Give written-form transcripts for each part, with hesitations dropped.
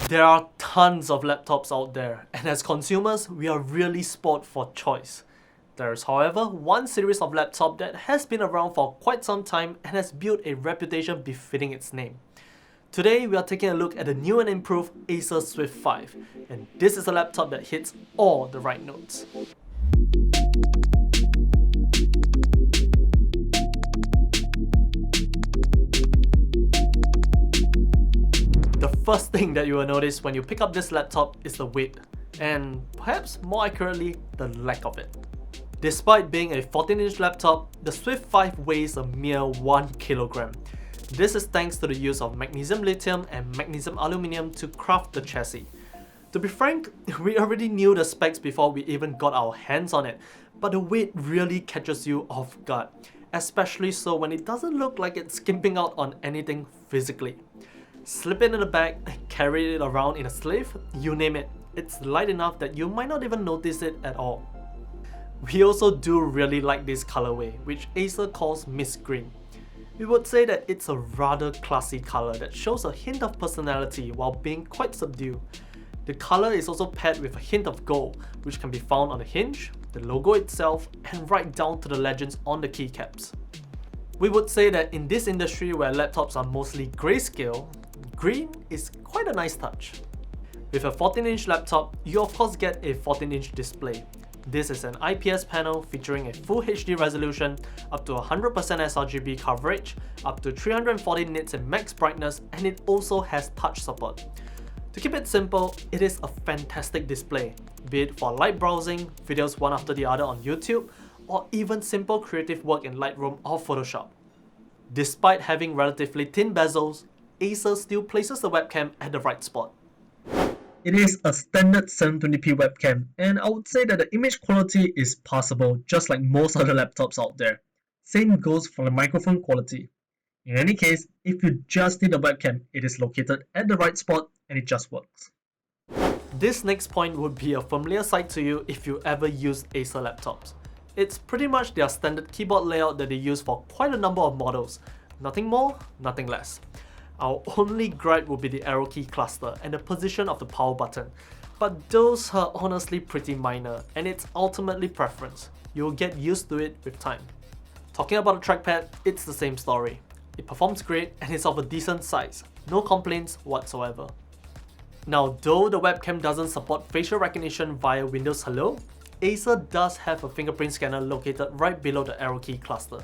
There are tons of laptops out there, and as consumers, we are really spoiled for choice. There is, however, one series of laptop that has been around for quite some time and has built a reputation befitting its name. Today, we are taking a look at the new and improved Acer Swift 5, and this is a laptop that hits all the right notes. The first thing that you will notice when you pick up this laptop is the weight, and perhaps more accurately, the lack of it. Despite being a 14-inch laptop, the Swift 5 weighs a mere 1 kilogram. This is thanks to the use of magnesium lithium and magnesium aluminium to craft the chassis. To be frank, we already knew the specs before we even got our hands on it, but the weight really catches you off guard, especially so when it doesn't look like it's skimping out on anything physically. Slip it in the bag, carry it around in a sleeve, you name it. It's light enough that you might not even notice it at all. We also do really like this colorway, which Acer calls Mist Green. We would say that it's a rather classy color that shows a hint of personality while being quite subdued. The color is also paired with a hint of gold, which can be found on the hinge, the logo itself, and right down to the legends on the keycaps. We would say that in this industry where laptops are mostly grayscale, green is quite a nice touch. With a 14-inch laptop, you of course get a 14-inch display. This is an IPS panel featuring a full HD resolution, up to 100% sRGB coverage, up to 340 nits in max brightness, and it also has touch support. To keep it simple, it is a fantastic display, be it for light browsing, videos one after the other on YouTube, or even simple creative work in Lightroom or Photoshop. Despite having relatively thin bezels, Acer still places the webcam at the right spot. It is a standard 720p webcam, and I would say that the image quality is passable just like most other laptops out there. Same goes for the microphone quality. In any case, if you just need a webcam, it is located at the right spot and it just works. This next point would be a familiar sight to you if you ever used Acer laptops. It's pretty much their standard keyboard layout that they use for quite a number of models. Nothing more, nothing less. Our only gripe would be the arrow key cluster and the position of the power button, but those are honestly pretty minor and it's ultimately preference. You'll get used to it with time. Talking about the trackpad, it's the same story. It performs great and is of a decent size, no complaints whatsoever. Now, though the webcam doesn't support facial recognition via Windows Hello, Acer does have a fingerprint scanner located right below the arrow key cluster.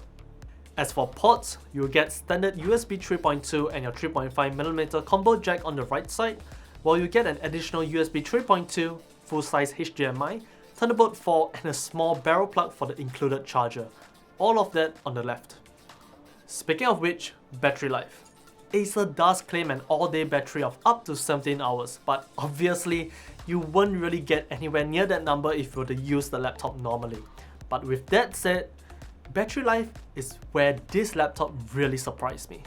As for ports, you'll get standard USB 3.2 and your 3.5mm combo jack on the right side, while you get an additional USB 3.2, full-size HDMI, Thunderbolt 4 and a small barrel plug for the included charger. All of that on the left. Speaking of which, battery life. Acer does claim an all-day battery of up to 17 hours, but obviously, you won't really get anywhere near that number if you were to use the laptop normally. But with that said, battery life is where this laptop really surprised me.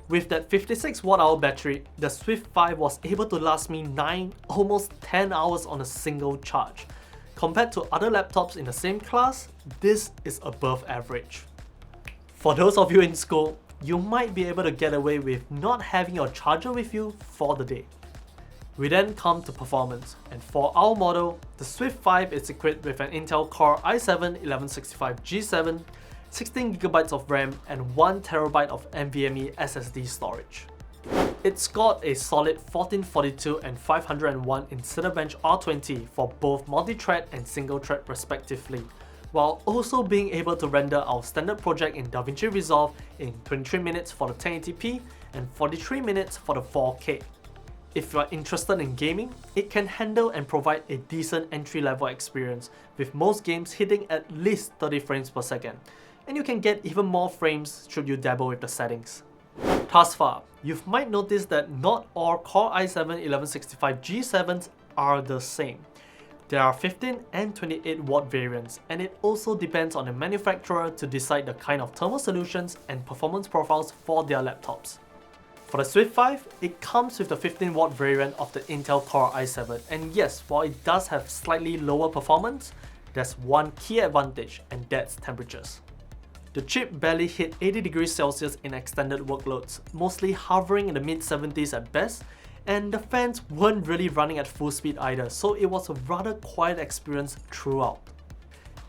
With that 56 Wh battery, the Swift 5 was able to last me 9, almost 10 hours on a single charge. Compared to other laptops in the same class, this is above average. For those of you in school, you might be able to get away with not having your charger with you for the day. We then come to performance, and for our model, the Swift 5 is equipped with an Intel Core i7-1165G7, 16GB of RAM and 1TB of NVMe SSD storage. It's got a solid 1442 and 501 in Cinebench R20 for both multi-thread and single-thread respectively, while also being able to render our standard project in DaVinci Resolve in 23 minutes for the 1080p and 43 minutes for the 4K. If you are interested in gaming, it can handle and provide a decent entry-level experience, with most games hitting at least 30 frames per second, and you can get even more frames should you dabble with the settings. Thus far, you might notice that not all Core i7-1165G7s are the same. There are 15 and 28 watt variants, and it also depends on the manufacturer to decide the kind of thermal solutions and performance profiles for their laptops. For the Swift 5, it comes with the 15 watt variant of the Intel Core i7, and yes, while it does have slightly lower performance, there's one key advantage, and that's temperatures. The chip barely hit 80 degrees Celsius in extended workloads, mostly hovering in the mid-70s at best, And the fans weren't really running at full speed either, so it was a rather quiet experience throughout.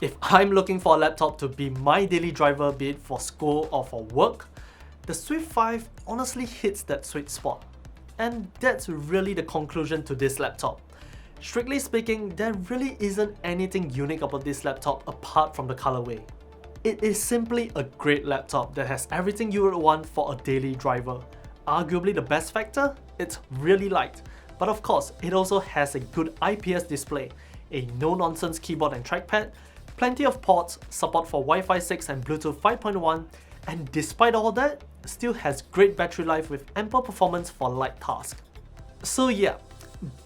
If I'm looking for a laptop to be my daily driver, be it for school or for work, the Swift 5 honestly hits that sweet spot. And that's really the conclusion to this laptop. Strictly speaking, there really isn't anything unique about this laptop apart from the colorway. It is simply a great laptop that has everything you would want for a daily driver. Arguably the best factor? It's really light. But of course, it also has a good IPS display, a no-nonsense keyboard and trackpad, plenty of ports, support for Wi-Fi 6 and Bluetooth 5.1, and despite all that, still has great battery life with ample performance for light tasks. So yeah,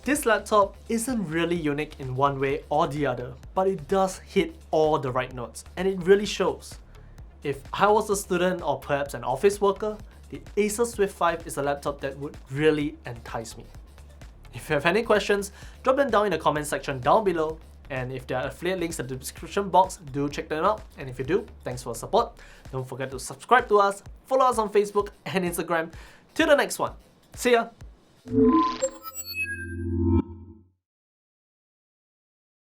this laptop isn't really unique in one way or the other, but it does hit all the right notes, and it really shows. If I was a student or perhaps an office worker, the Acer Swift 5 is a laptop that would really entice me. If you have any questions, drop them down in the comment section down below, and if there are affiliate links in the description box, do check them out, and if you do, thanks for the support. Don't forget to subscribe to us, follow us on Facebook and Instagram. Till the next one, see ya!